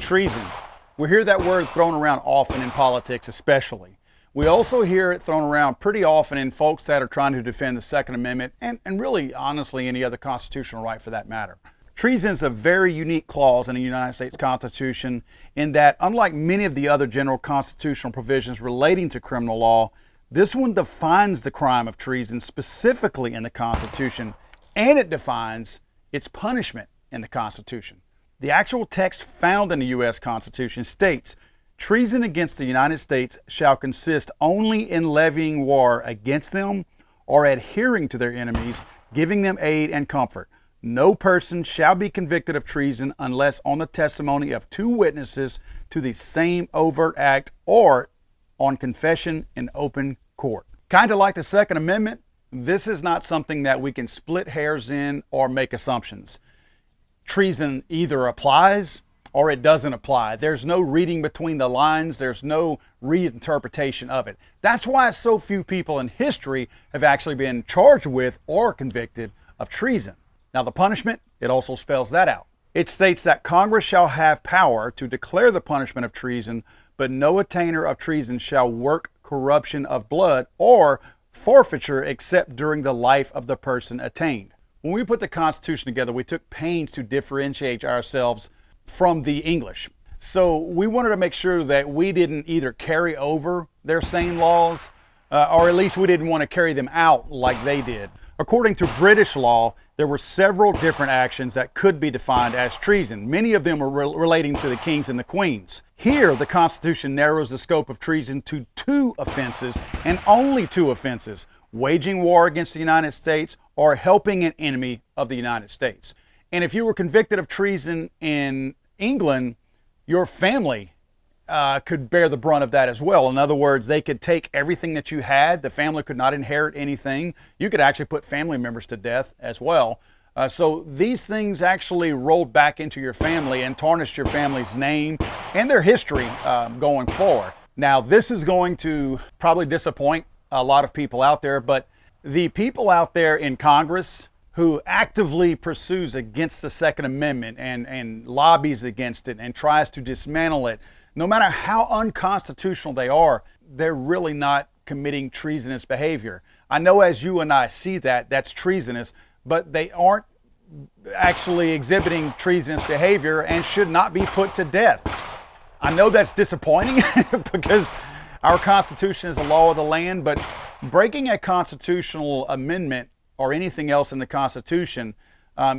treason. We hear that word thrown around often in politics, especially. We also hear it thrown around pretty often in folks that are trying to defend the Second Amendment and really, honestly, any other constitutional right for that matter. Treason is a very unique clause in the United States Constitution in that, unlike many of the other general constitutional provisions relating to criminal law, this one defines the crime of treason specifically in the Constitution, and it defines its punishment in the Constitution. The actual text found in the U.S. Constitution states, "Treason against the United States shall consist only in levying war against them or adhering to their enemies, giving them aid and comfort. No person shall be convicted of treason unless on the testimony of two witnesses to the same overt act or on confession in open court." Kind of like the Second Amendment, this is not something that we can split hairs in or make assumptions. Treason either applies or it doesn't apply. There's no reading between the lines. There's no reinterpretation of it. That's why so few people in history have actually been charged with or convicted of treason. Now, the punishment, it also spells that out. It states that Congress shall have power to declare the punishment of treason, but no attainder of treason shall work corruption of blood or forfeiture except during the life of the person attained. When we put the Constitution together, we took pains to differentiate ourselves from the English. So we wanted to make sure that we didn't either carry over their same laws, or at least we didn't want to carry them out like they did. According to British law, there were several different actions that could be defined as treason. Many of them are relating to the kings and the queens. Here, the Constitution narrows the scope of treason to two offenses and only two offenses: waging war against the United States or helping an enemy of the United States. And if you were convicted of treason in England, your family could bear the brunt of that as well. In other words, they could take everything that you had. The family could not inherit anything. You could actually put family members to death as well. So these things actually rolled back into your family and tarnished your family's name and their history going forward. Now, this is going to probably disappoint a lot of people out there, but the people out there in Congress who actively pursues against the Second Amendment and lobbies against it and tries to dismantle it, no matter how unconstitutional they are, they're really not committing treasonous behavior. I know as you and I see that, that's treasonous, but they aren't actually exhibiting treasonous behavior and should not be put to death. I know that's disappointing because our Constitution is the law of the land, but breaking a constitutional amendment or anything else in the Constitution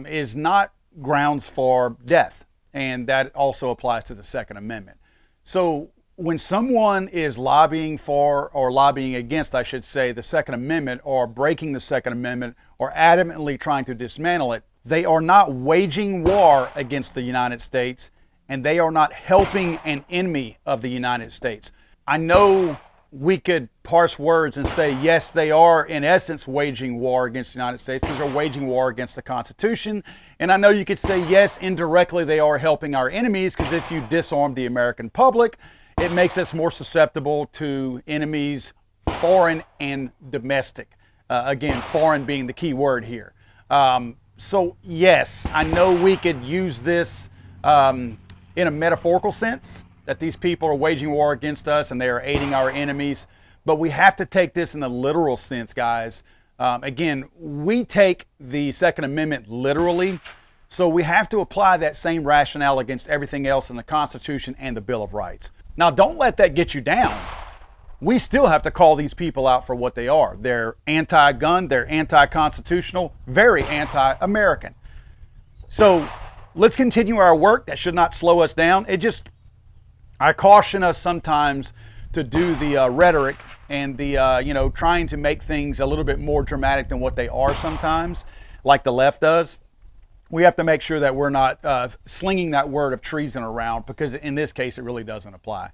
is not grounds for death, and that also applies to the Second Amendment. So when someone is lobbying for, or lobbying against, I should say, the Second Amendment, or breaking the Second Amendment, or adamantly trying to dismantle it, they are not waging war against the United States, and they are not helping an enemy of the United States. I know we could parse words and say, yes, they are in essence waging war against the United States because they're waging war against the Constitution. And I know you could say, yes, indirectly they are helping our enemies because if you disarm the American public, it makes us more susceptible to enemies, foreign and domestic. Again, foreign being the key word here. So yes, I know we could use this in a metaphorical sense, that these people are waging war against us and they are aiding our enemies. But we have to take this in the literal sense, guys. Again, we take the Second Amendment literally, so we have to apply that same rationale against everything else in the Constitution and the Bill of Rights. Now, don't let that get you down. We still have to call these people out for what they are. They're anti-gun, they're anti-constitutional, very anti-American. So let's continue our work. That should not slow us down. I caution us sometimes to do the rhetoric and the, trying to make things a little bit more dramatic than what they are sometimes, like the left does. We have to make sure that we're not slinging that word of treason around because in this case, it really doesn't apply.